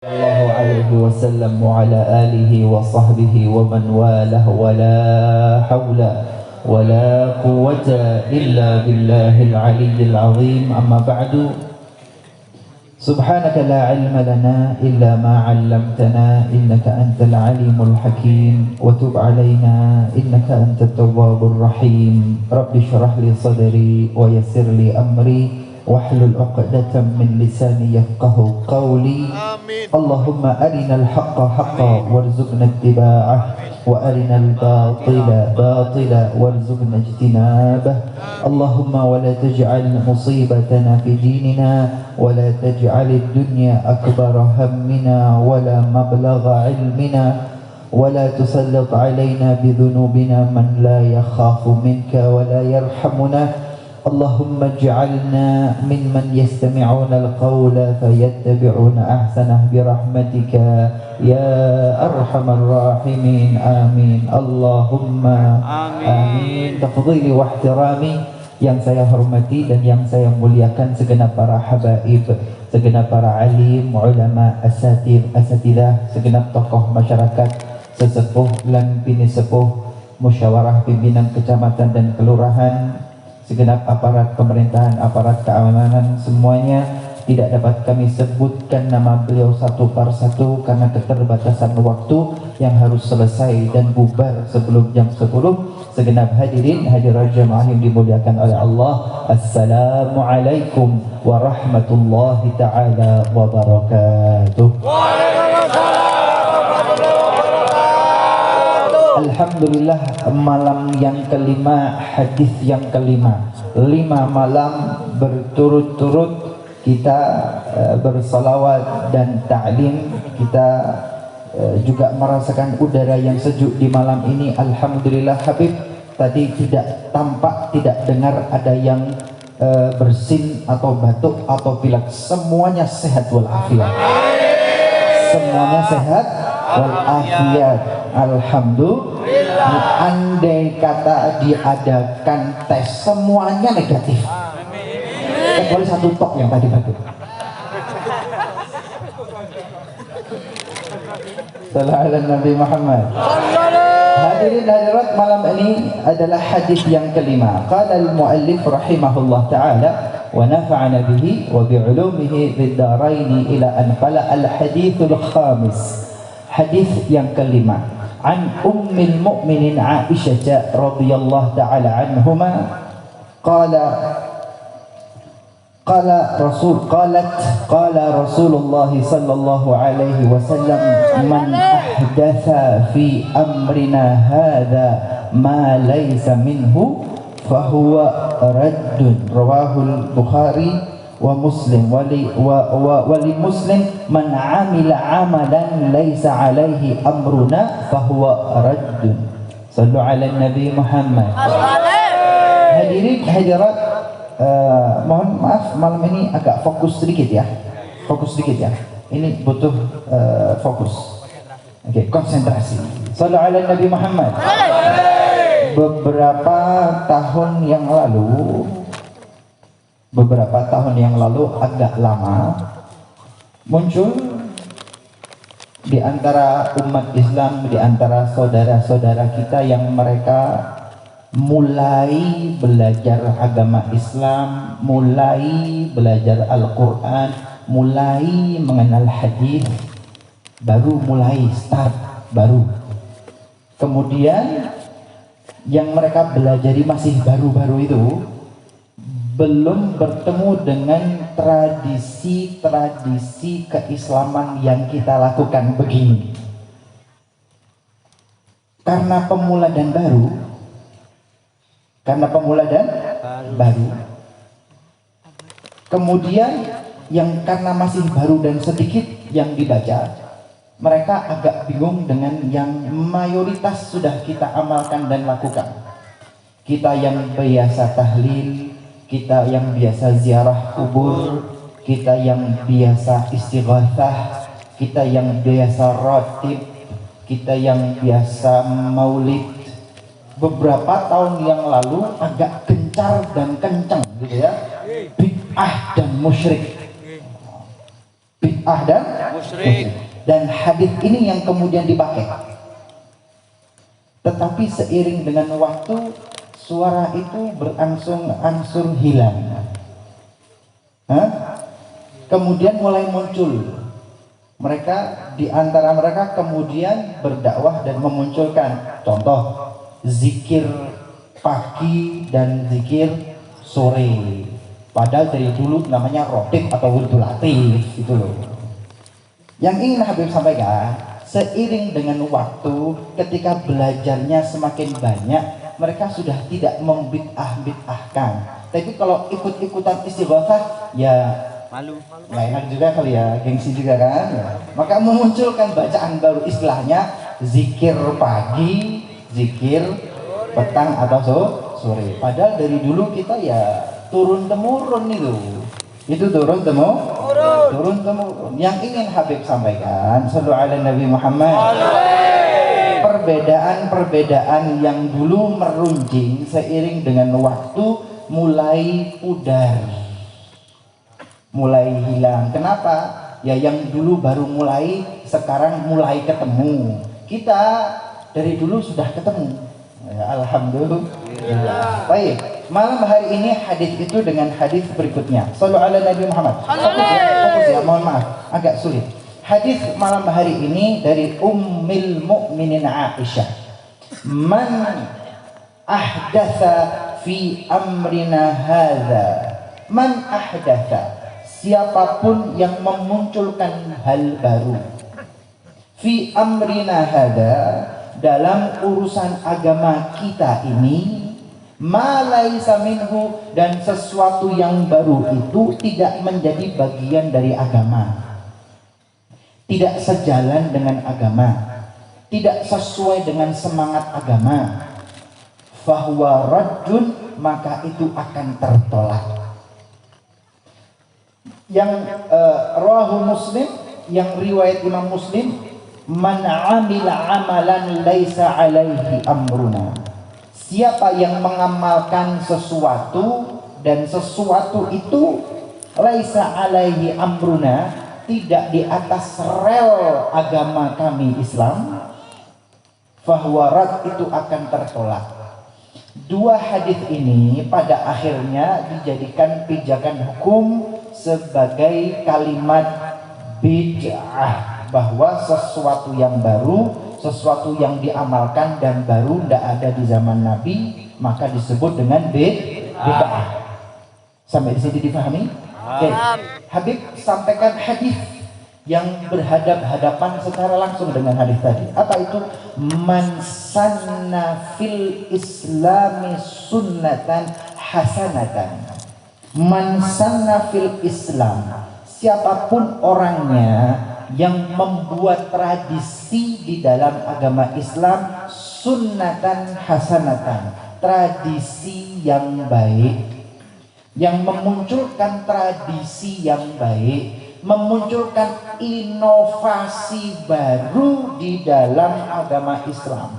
Sallallahu alaihi wasallam wa ala alihi wa sahbihi wa man walah wa la hawla wa la quwwata illa billahil aliyyil azim. Amma ba'du. Subhanaka la ilma lana illa ma 'allamtana innaka antal alimul hakim wa tub 'alaina innaka antat tawwabur rahim. Rabbi shrah li sadri wa yassir li amri wahlul 'uqdatam min lisani yafqahu qawli. Allahumma arinal haqqa haqqa warzuqna ittiba'ah wa arinal batila batila warzuqna ijtinabah. Allahumma wa la taj'al musibatana fi dinina wa la taj'al ad-dunya akbara hammina wa la mablagha ilmina wa la tusallit 'alaina bi dhunubina man la yakhafu minka wa la yarhamuna. Allahumma ij'alna mimman yastami'una al-qawla fayattabi'una ahsanah birahmatika ya arhamar rahimin. Amin. Allahumma amin. Tafdhili wa ihtirami, yang saya hormati dan yang saya muliakan segenap para habaib, segenap para alim, ulama, asatidah, segenap tokoh masyarakat, sesepuh lan bini sepuh, musyawarah pimpinan kecamatan dan kelurahan, segenap aparat pemerintahan, aparat keamanan, semuanya tidak dapat kami sebutkan nama beliau satu per satu karena keterbatasan waktu yang harus selesai dan bubar sebelum jam 10. Segenap hadirin hadirat jemaah yang dimuliakan oleh Allah, Assalamualaikum warahmatullahi taala wabarakatuh. Alhamdulillah, malam yang kelima, hadis yang kelima. 5 malam berturut-turut kita bersalawat dan ta'lim. Kita juga merasakan udara yang sejuk di malam ini. Alhamdulillah Habib, tadi tidak tampak, tidak dengar ada yang bersin atau batuk atau pilek. Semuanya sehat walafiat. Semuanya sehat walafiat. Alhamdulillah. Andai kata diadakan tes semuanya negatif, kecuali satu tok yang tadi batuk. Sallallahu alaihi Nabi Muhammad. Hadirin hadirat, malam ini adalah hadis yang kelima. Qala al-muallif rahimahullah taala wa nafa'ana bihi wa bi'ulumihi fid dharain ila an qala al-hadithul khamis. Hadis yang kelima. An ummil mu'minin Aisyah radhiyallahu ta'ala anhuma qala Rasulullah sallallahu alaihi wasallam man ahdatha fi amrina hadha ma laysa minhu fahuwa raddun. Rawahul Bukhari wa Muslim wali Muslim man amila amalan laysa alaihi amruna fahuwa raddun. Sallu ala Nabi Muhammad. Hadirin hadirat, mohon maaf malam ini agak fokus sedikit ya. Ini butuh fokus. Oke, konsentrasi. Sallu ala Nabi Muhammad. Beberapa tahun yang lalu agak lama muncul di antara umat Islam, di antara saudara-saudara kita yang mereka mulai belajar agama Islam, mulai belajar Al-Quran, mulai mengenal hadis, mulai start baru. Kemudian yang mereka belajari masih baru-baru itu belum bertemu dengan tradisi keislaman yang kita lakukan begini. Karena pemula dan baru. Kemudian yang karena masih baru dan sedikit yang dibaca, mereka agak bingung dengan yang mayoritas sudah kita amalkan dan lakukan. Kita yang biasa tahlil, kita yang biasa ziarah kubur, kita yang biasa istighatsah, kita yang biasa ratib, kita yang biasa maulid. Beberapa tahun yang lalu agak gencar dan kencang gitu ya, bid'ah dan musyrik. Musyrik. Dan hadis ini yang kemudian dipakai. Tetapi seiring dengan waktu suara itu berangsur-angsur hilang. Kemudian mulai muncul mereka, di antara mereka kemudian berdakwah dan memunculkan contoh zikir pagi dan zikir sore. Padahal dari dulu namanya rotib atau wirdul latif gitu loh. Yang ingin Habib sampaikan, seiring dengan waktu ketika belajarnya semakin banyak, mereka sudah tidak membid'ah-bid'ahkan. Tapi kalau ikut-ikutan istighatsah ya malu, nggak enak juga kali ya, gengsi juga kan ya. Maka memunculkan bacaan baru, istilahnya zikir pagi, zikir petang atau sore. Padahal dari dulu kita ya turun temurun itu turun temurun. Yang ingin Habib sampaikan, sallu ala Nabi Muhammad, perbedaan-perbedaan yang dulu meruncing seiring dengan waktu mulai pudar, mulai hilang. Kenapa? Ya yang dulu baru mulai, sekarang mulai ketemu. Kita dari dulu sudah ketemu ya, alhamdulillah. Baik, malam hari ini hadis itu dengan hadis berikutnya. Sallu ala Nabi Muhammad. Fokus ya, mohon maaf, agak sulit. Hadis malam hari ini dari Ummul Mukminin Aisyah. Man ahdatsa fi amrina hadza. Man ahdatsa, siapapun yang memunculkan hal baru fi amrina hadza, dalam urusan agama kita ini, ma laisa minhu, dan sesuatu yang baru itu tidak menjadi bagian dari agama, tidak sejalan dengan agama, tidak sesuai dengan semangat agama, fahuwa raddun, maka itu akan tertolak. Yang rawahu Muslim, yang riwayat Imam Muslim, man amila amalan laisa alaihi amruna, siapa yang mengamalkan sesuatu dan sesuatu itu laisa alaihi amruna, tidak di atas rel agama kami Islam, fahuwa rad, itu akan tertolak. Dua hadis ini pada akhirnya dijadikan pijakan hukum sebagai kalimat bid'ah, bahwa sesuatu yang baru, sesuatu yang diamalkan dan baru tidak ada di zaman Nabi, maka disebut dengan bid'ah. Sampai di sini dipahami? Oke. Habib sampaikan hadis yang berhadap-hadapan secara langsung dengan hadis tadi. Apa itu? Man sanna fil islami sunnatan hasanatan. Man sanna fil islam, siapapun orangnya yang membuat tradisi di dalam agama Islam, sunnatan hasanatan, tradisi yang baik, yang memunculkan tradisi yang baik, memunculkan inovasi baru di dalam agama Islam.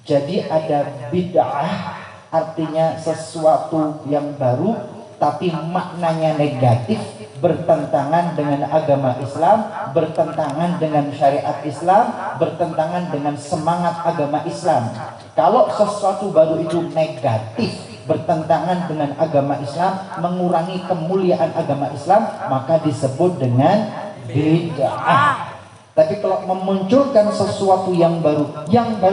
Jadi ada bid'ah, artinya sesuatu yang baru tapi maknanya negatif, bertentangan dengan agama Islam, bertentangan dengan syariat Islam, bertentangan dengan semangat agama Islam. Kalau sesuatu baru itu negatif, bertentangan dengan agama Islam, mengurangi kemuliaan agama Islam, maka disebut dengan bid'ah. Tapi kalau memunculkan sesuatu yang baru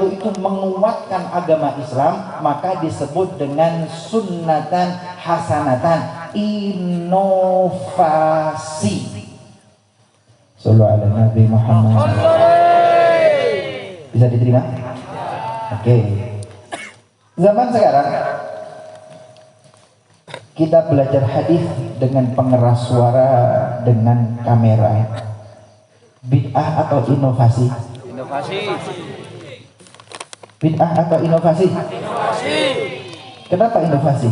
itu menguatkan agama Islam, maka disebut dengan sunnatan hasanatan, inovasi. Sallallahu ala Nabi Muhammad. Bisa diterima? Oke. Zaman sekarang kita belajar hadis dengan pengeras suara, dengan kamera. Bid'ah atau inovasi? Inovasi. Bid'ah atau inovasi? Inovasi. Kenapa inovasi?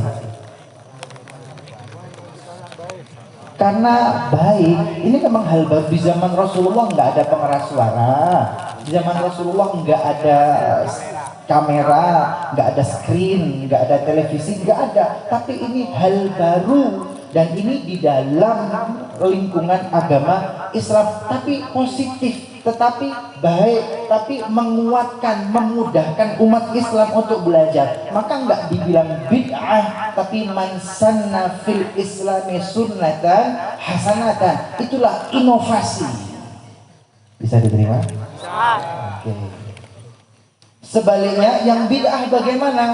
Karena baik. Ini memang hal baru. Di zaman Rasulullah nggak ada pengeras suara. Di zaman Rasulullah nggak ada kamera, nggak ada screen, nggak ada televisi, nggak ada. Tapi ini hal baru. Dan ini di dalam lingkungan agama Islam, tapi positif, tetapi baik, tapi menguatkan, memudahkan umat Islam untuk belajar, maka nggak dibilang bid'ah, tapi man sanna fil islami sunnatan hasanatan, itulah inovasi. Bisa diterima? Oke. Sebaliknya yang bid'ah bagaimana?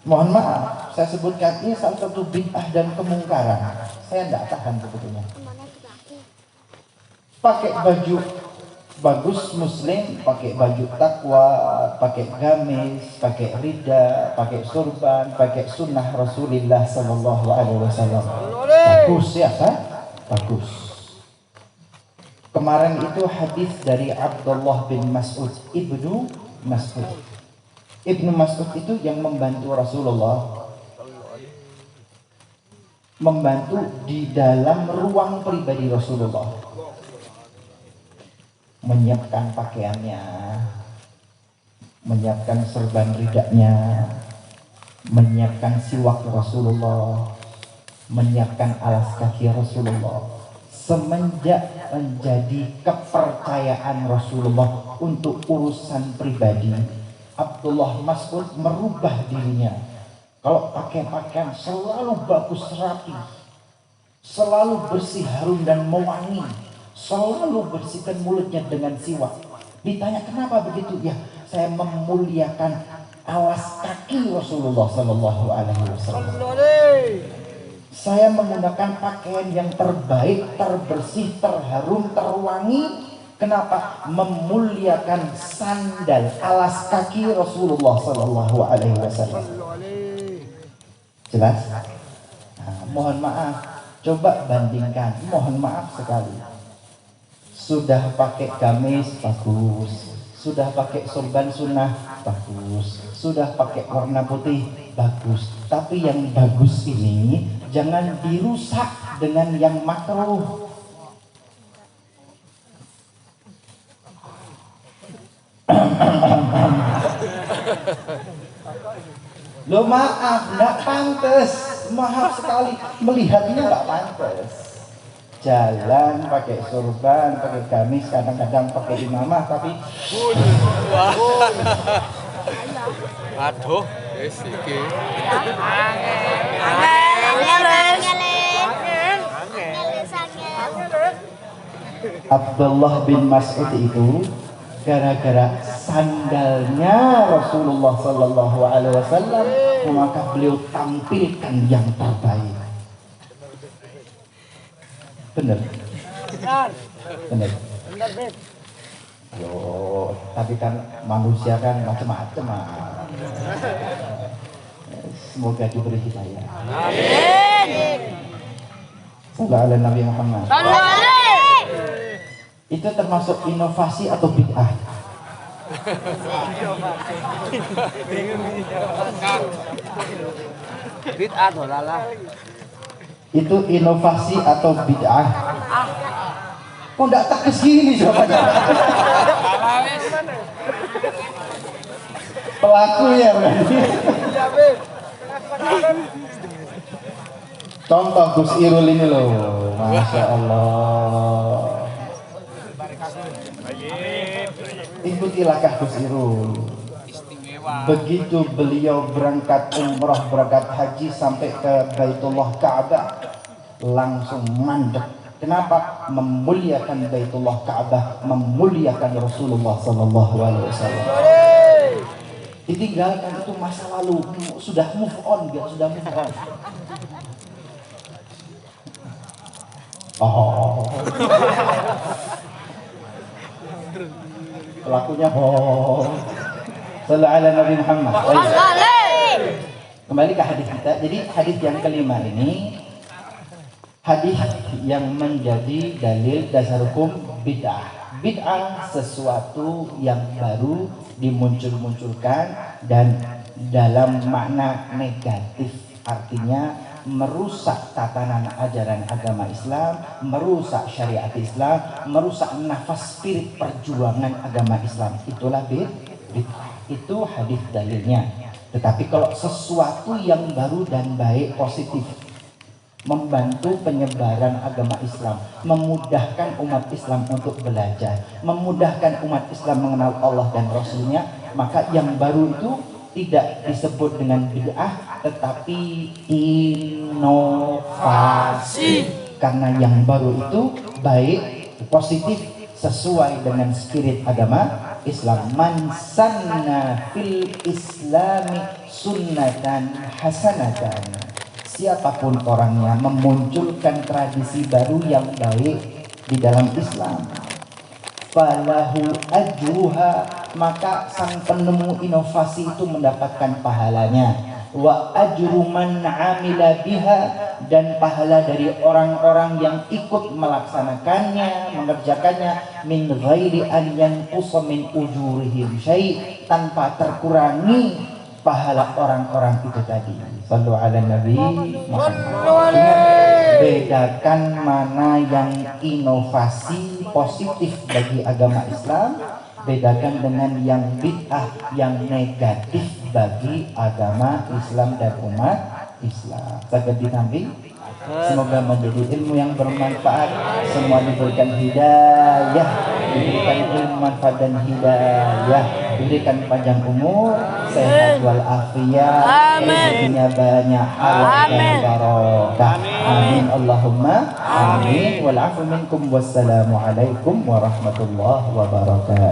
Mohon maaf, saya sebutkan ini salah satu bid'ah dan kemungkaran. Saya tidak tahan sebetulnya. Pakai baju bagus muslim, pakai baju takwa, pakai gamis, pakai rida, pakai surban, pakai sunnah Rasulullah Sallallahu Alaihi Wasallam. Bagus ya kan? Bagus. Kemarin itu hadis dari Abdullah bin Mas'ud, Ibnu Mas'ud. Ibnu Mas'ud itu yang membantu Rasulullah, membantu di dalam ruang pribadi Rasulullah, menyiapkan pakaiannya, menyiapkan serban ridanya, menyiapkan siwak Rasulullah, menyiapkan alas kaki Rasulullah. Semenjak menjadi kepercayaan Rasulullah untuk urusan pribadi, Abdullah Mas'ud merubah dirinya. Kalau pakai pakaian selalu bagus rapi, selalu bersih, harum dan mewangi, selalu bersihkan mulutnya dengan siwak. Ditanya kenapa begitu? Ya, saya memuliakan alas kaki Rasulullah Sallallahu Alaihi Wasallam. Saya menggunakan pakaian yang terbaik, terbersih, terharum, terwangi. Kenapa? Memuliakan sandal, alas kaki Rasulullah Sallallahu Alaihi Wasallam. Jelas? Nah, mohon maaf, coba bandingkan. Mohon maaf sekali. Sudah pakai gamis bagus, sudah pakai sorban sunnah bagus, sudah pakai warna putih bagus, tapi yang bagus ini jangan dirusak dengan yang makruh. Loh maaf, nggak pantas, maaf sekali, melihatnya nggak pantas. Jalan pakai sorban, pakai gamis, kadang-kadang pakai imamah, tapi aduh, iki. Abdullah bin Mas'ud itu gara-gara sandalnya Rasulullah Sallallahu Alaihi Wasallam, maka beliau tampilkan yang terbaik. Bener? Bener. Yo, tapi kan manusia kan macam-macam. Semoga diberi hidayah. Amin. Sallallahu alaihi Nabi Muhammad. Itu termasuk inovasi atau bid'ah? Bid'ah dolalah. Itu inovasi atau bid'ah? Kok enggak tegas gini jawabannya? Pelakunya berarti. Contoh Gus Irul ini loh, Masya Allah. Ikutilah Gus Irul. Begitu beliau berangkat umrah, berangkat haji sampai ke Baitullah Ka'bah, langsung mandek. Kenapa? Memuliakan Baitullah Ka'bah, memuliakan Rasulullah Sallallahu Alaihi Wasallam. Ditinggalkan itu masa lalu, sudah move on, dia sudah move on. Oh, pelakunya Sallallahu alaihi Nabi Muhammad. Kembali ke hadis kita. Jadi hadis yang kelima ini hadis yang menjadi dalil dasar hukum bid'ah. Bid'ah sesuatu yang baru dimuncul-munculkan dan dalam makna negatif, artinya merusak tatanan ajaran agama Islam, merusak syariat Islam, merusak nafas spirit perjuangan agama Islam. Itulah bid'ah. Itu hadis dalilnya. Tetapi kalau sesuatu yang baru dan baik, positif, membantu penyebaran agama Islam, memudahkan umat Islam untuk belajar, memudahkan umat Islam mengenal Allah dan Rasulnya, maka yang baru itu tidak disebut dengan bid'ah tetapi inovasi, karena yang baru itu baik, positif, sesuai dengan spirit agama Islam. Man sanna fil islami sunnatan hasanatan, siapapun orangnya memunculkan tradisi baru yang baik di dalam Islam, falahu ajruha, maka sang penemu inovasi itu mendapatkan pahalanya. Wa ajru man amila biha, dan pahala dari orang-orang yang ikut melaksanakannya, mengerjakannya, min ghairi an yanqusa min ujurihim syai', tanpa terkurangi pahala orang-orang itu tadi. Sallu ala Nabi Muhammad. Bedakan mana yang inovasi positif bagi agama Islam, bedakan dengan yang bid'ah, yang negatif bagi agama Islam dan umat Islam. Saged ditampi. Semoga menjadi ilmu yang bermanfaat. Semua diberikan hidayah, diberikan ilmu manfaat dan hidayah, diberikan panjang umur, sehat walafiat, rezekinya banyak, halal dan barokah. Amin Allahumma amin. Wal afu minkum, wassalamu alaikum warahmatullahi wabarakatuh.